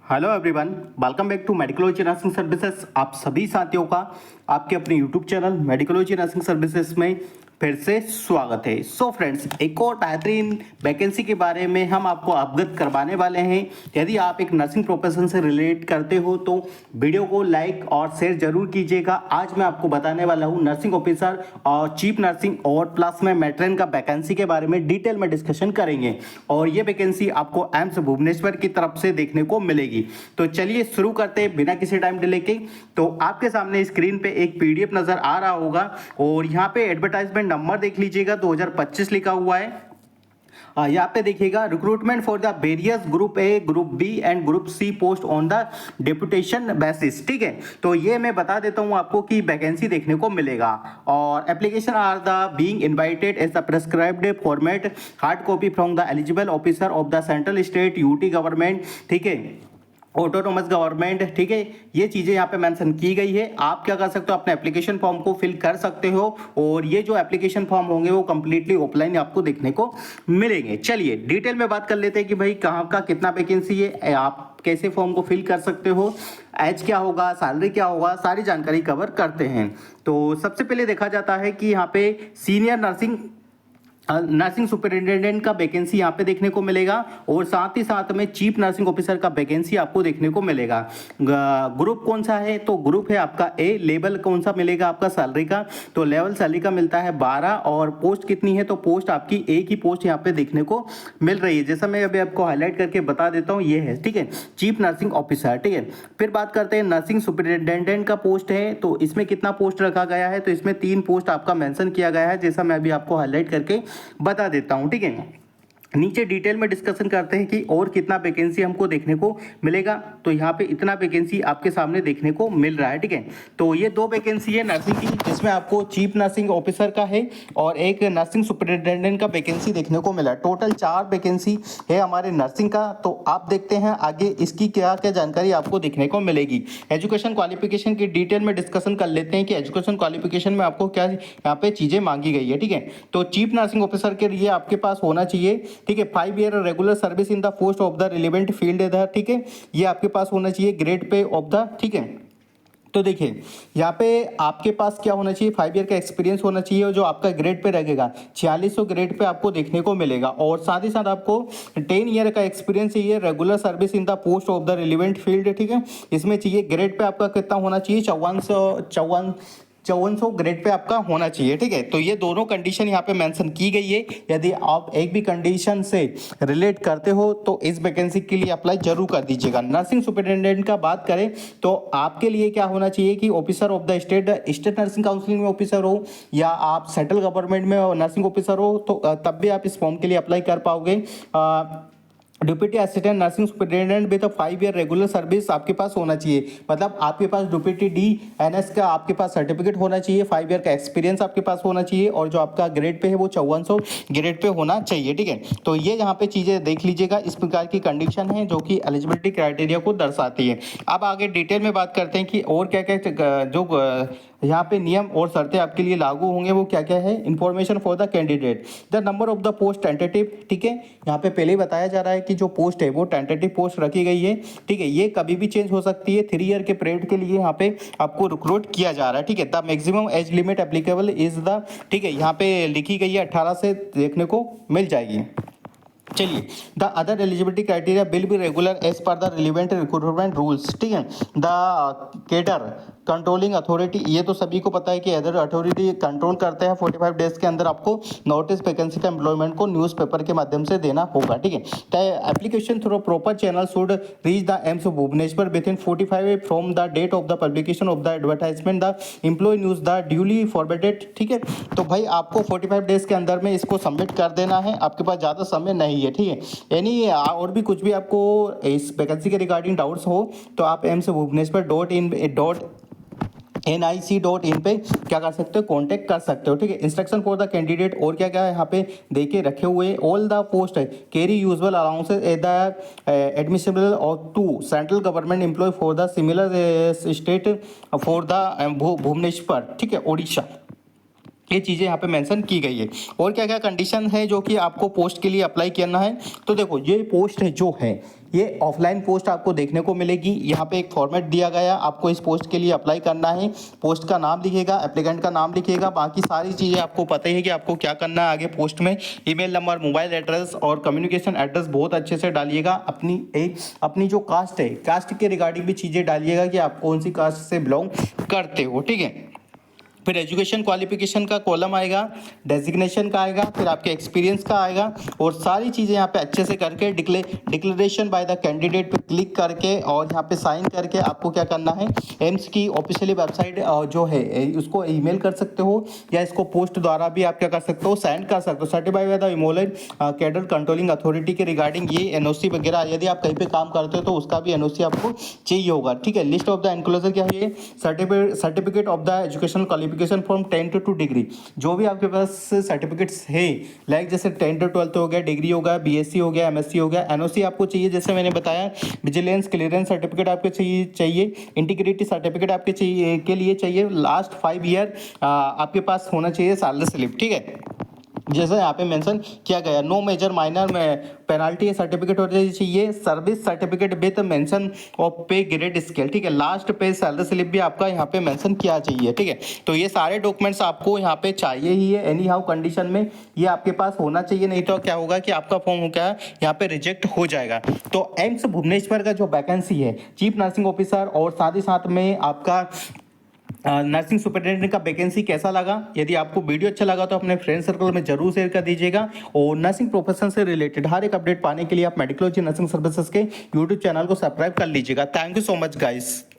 Hello everyone, welcome back to Medicology nursing services. आप सभी साथियों का आपके अपने YouTube channel Medicology nursing services में फिर से स्वागत है। सो फ्रेंड्स, एक और बेहतरीन वैकेंसी के बारे में हम आपको अवगत करवाने वाले हैं। यदि आप एक नर्सिंग प्रोफेशन से रिलेट करते हो तो वीडियो को लाइक और शेयर जरूर कीजिएगा। आज मैं आपको बताने वाला हूँ नर्सिंग ऑफिसर और चीफ नर्सिंग और प्लस में मैट्रन का वैकेंसी के बारे में डिटेल में डिस्कशन करेंगे और ये वैकेंसी आपको एम्स भुवनेश्वर की तरफ से देखने को मिलेगी। तो चलिए शुरू करते हैं बिना किसी टाइम डिले के। तो आपके सामने स्क्रीन पे एक पीडीएफ नजर आ रहा होगा और यहाँ पे एडवर्टाइजमेंट नंबर देख लीजिएगा, 2025 लिखा हुआ है। यहाँ पे देखिएगा, recruitment for the various group A, group B and group C post on the deputation basis. ठीक है, तो ये मैं बता देता हूँ आपको कि वैकेंसी देखने को मिलेगा और application are the being invited as the prescribed format, hard copy from the eligible officer of the central state UT government, ठीक है, ऑटोनोमस गवर्नमेंट। ठीक है, ये चीज़ें यहाँ पे मेंशन की गई है। आप क्या कर सकते हो, अपने एप्लीकेशन फॉर्म को फिल कर सकते हो और ये जो एप्लीकेशन फॉर्म होंगे वो कंप्लीटली ऑफलाइन आपको देखने को मिलेंगे। चलिए डिटेल में बात कर लेते हैं कि भाई कहाँ का कितना वैकेंसी है, आप कैसे फॉर्म को फिल कर सकते हो, एज क्या होगा, सैलरी क्या होगा, सारी जानकारी कवर करते हैं। तो सबसे पहले देखा जाता है कि यहाँ पे सीनियर नर्सिंग सुपरिटेंडेंट का वैकेंसी यहाँ पे देखने को मिलेगा और साथ ही साथ में चीफ नर्सिंग ऑफिसर का वैकेंसी आपको देखने को मिलेगा। ग्रुप कौन सा है, तो ग्रुप है आपका ए। लेवल कौन सा मिलेगा आपका सैलरी का, तो लेवल सैलरी का मिलता है 12 और पोस्ट कितनी है, तो पोस्ट आपकी ए की पोस्ट यहाँ पे देखने को मिल रही है। जैसा मैं अभी आपको हाईलाइट करके बता देता हूँ, ये है, ठीक है, चीफ नर्सिंग ऑफिसर। ठीक है, फिर बात करते हैं नर्सिंग सुपरिटेंडेंट का पोस्ट है, तो इसमें कितना पोस्ट रखा गया है, तो इसमें 3 पोस्ट आपका मेंशन किया गया है, जैसा मैं अभी आपको हाईलाइट करके बता देता हूं। ठीक है, नीचे डिटेल में डिस्कशन करते हैं कि और कितना वैकेंसी हमको देखने को मिलेगा। तो यहाँ पे इतना वैकेंसी आपके सामने देखने को मिल रहा है। ठीक है, तो ये 2 वैकेंसी है नर्सिंग की, जिसमें आपको चीफ नर्सिंग ऑफिसर का है और एक नर्सिंग सुपरिटेंडेंट का वैकेंसी देखने को मिला। टोटल 4 वैकेंसी है हमारे नर्सिंग का। तो आप देखते हैं आगे इसकी क्या क्या जानकारी आपको देखने को मिलेगी। एजुकेशन क्वालिफिकेशन की डिटेल में डिस्कशन कर लेते हैं कि एजुकेशन क्वालिफिकेशन में आपको क्या यहाँ पे चीजें मांगी गई है। ठीक है, तो चीफ नर्सिंग ऑफिसर के लिए आपके पास होना चाहिए, ठीक है, 5 year regular service in the post of the relevant field है। ठीक है, ये आपके पास होना चाहिए ग्रेड पे ऑफ द, ठीक है। तो देखिए यहाँ पे आपके पास क्या होना चाहिए, 5 ईयर का एक्सपीरियंस होना चाहिए जो आपका ग्रेड पे रहेगा 4600 ग्रेड पे आपको देखने को मिलेगा और साथ ही साथ आपको 10 ईयर का एक्सपीरियंस चाहिए regular service in the post of the relevant field. ठीक है, इसमें चाहिए ग्रेड पे आपका कितना होना चाहिए, 5400 ग्रेड पे आपका होना चाहिए। ठीक है, तो ये दोनों कंडीशन यहाँ पे मेंशन की गई है। यदि आप एक भी कंडीशन से रिलेट करते हो तो इस वैकेंसी के लिए अप्लाई जरूर कर दीजिएगा। नर्सिंग सुपरिटेंडेंट का बात करें तो आपके लिए क्या होना चाहिए कि officer of the state nursing counselling में ऑफिसर हो या आप सेंट्रल गवर्नमेंट में नर्सिंग ऑफिसर हो, तो तब भी आप इस फॉर्म के लिए अप्लाई कर पाओगे। Deputy assistant nursing superintendent with 5 year regular service आपके पास होना चाहिए, मतलब आपके पास डिप्यूटी DNS का आपके पास सर्टिफिकेट होना चाहिए, 5 ईयर का एक्सपीरियंस आपके पास होना चाहिए और जो आपका ग्रेड पे है वो 5400 ग्रेड पे होना चाहिए। ठीक है, तो ये यहाँ पे चीज़ें देख लीजिएगा, इस प्रकार की कंडीशन है जो कि एलिजिबिलिटी क्राइटेरिया को दर्शाती है। अब आगे डिटेल में बात करते हैं कि और क्या क्या जो यहाँ पे नियम और शर्तें आपके लिए लागू होंगे वो क्या क्या है। Information for the candidate, the number of the post tentative. ठीक है, यहाँ पे पहले ही बताया जा रहा है कि जो पोस्ट है वो टेंटेटिव पोस्ट रखी गई है। ठीक है, ये कभी भी चेंज हो सकती है। 3 ईयर के पीरियड के लिए यहाँ पे आपको रिक्रूट किया जा रहा है। ठीक है, the maximum age limit applicable is the, ठीक है, यहाँ पे लिखी गई है 18 से देखने को मिल जाएगी। चलिए, the other eligibility criteria will be regular as per the relevant recruitment rules. ठीक है, द केडर कंट्रोलिंग अथॉरिटी, ये तो सभी को पता है कि अदर अथॉरिटी कंट्रोल करते हैं। 45 डेज के अंदर आपको नोटिस वैकेंसी का एम्प्लॉयमेंट को न्यूज़पेपर के माध्यम से देना होगा। ठीक है, the application through proper channel should reach the AIIMS Bhubaneswar within 45 from the date of the publication of the advertisement the employ news the duly forwarded. ठीक है, तो भाई आपको 45 डेज के अंदर में इसको सबमिट कर देना है, आपके पास ज़्यादा समय नहीं है। ठीक है, यानी और भी कुछ भी आपको इस वैकेंसी के रिगार्डिंग डाउट्स हो तो आप MSBhubaneswar.in पे क्या कर सकते हो, कांटेक्ट कर सकते हो। ठीक है, इंस्ट्रक्शन फॉर द कैंडिडेट और क्या क्या है यहाँ पे दे के रखे हुए। ऑल द पोस्ट है carry usual allowances at the admissible और to central government employ for the similar state for the Bhubaneswar, ठीक है, ओडिशा। ये चीज़ें यहाँ पे मेंशन की गई है। और क्या क्या कंडीशन है जो कि आपको पोस्ट के लिए अप्लाई करना है, तो देखो ये पोस्ट है जो है ये ऑफलाइन पोस्ट आपको देखने को मिलेगी। यहाँ पे एक फॉर्मेट दिया गया, आपको इस पोस्ट के लिए अप्लाई करना है। पोस्ट का नाम लिखेगा, एप्लीकेंट का नाम लिखेगा, बाकी सारी चीज़ें आपको पता ही है कि आपको क्या करना है आगे पोस्ट में। ईमेल नंबर, मोबाइल एड्रेस और कम्युनिकेशन एड्रेस बहुत अच्छे से डालिएगा। अपनी जो कास्ट है, कास्ट के रिगार्डिंग भी चीज़ें डालिएगा कि आप कौन सी कास्ट से बिलोंग करते हो, ठीक है। फिर एजुकेशन क्वालिफिकेशन का कॉलम आएगा, डेजिग्नेशन का आएगा, फिर आपके एक्सपीरियंस का आएगा और सारी चीज़ें यहाँ पे अच्छे से करके डिक्लेरेशन बाय द कैंडिडेट पे क्लिक करके और यहाँ पे साइन करके आपको क्या करना है, एम्स की ऑफिशियली वेबसाइट जो है उसको ईमेल कर सकते हो या इसको पोस्ट द्वारा भी आप क्या कर सकते हो, सेंड कर सकते हो। Certified by the employed cadre controlling authority के रिगार्डिंग ये एनओसी वगैरह, यदि आप कहीं पे काम करते हो तो उसका भी एनओसी आपको चाहिए होगा, ठीक है। लिस्ट ऑफ द एनक्लोजर क्या है, certificate of the educational qualification from 10 to 2 degree, जो भी आपके पास सर्टिफिकेट्स है, लाइक जैसे 10 to 12 हो गया, डिग्री हो गया, बीएससी हो गया, एमएससी हो गया, एनओसी आपको चाहिए, जैसे मैंने बताया विजिलेंस क्लियरेंस सर्टिफिकेट आपके चाहिए, इंटीग्रिटी सर्टिफिकेट आपके चाहिए के लिए चाहिए, लास्ट 5 ईयर आपके पास होना चाहिए सैलरी स्लिप, ठीक है। जैसे यहाँ पे मेंशन किया गया, नो मेजर माइनर में पेनाल्टी सर्टिफिकेट होना चाहिए, service certificate with mention of पे ग्रेड स्केल, ठीक है। लास्ट पे सैलरी स्लिप भी आपका यहाँ पे मेंशन किया चाहिए, ठीक है। तो ये सारे डॉक्यूमेंट्स आपको यहाँ पे चाहिए ही है, एनी हाउ कंडीशन में ये आपके पास होना चाहिए, नहीं तो क्या होगा कि आपका फॉर्म हो क्या यहाँ पे रिजेक्ट हो जाएगा। तो एम्स भुवनेश्वर का जो वैकेंसी है चीफ नर्सिंग ऑफिसर और साथ ही साथ में आपका नर्सिंग सुपरिटेंडेंट का वैकेंसी कैसा लगा, यदि आपको वीडियो अच्छा लगा तो अपने फ्रेंड सर्कल में जरूर शेयर कर दीजिएगा। और नर्सिंग प्रोफेशन से रिलेटेड हर एक अपडेट पाने के लिए आप मेडिकलॉजी नर्सिंग सर्विसेज के यूट्यूब चैनल को सब्सक्राइब कर लीजिएगा। Thank you so much guys.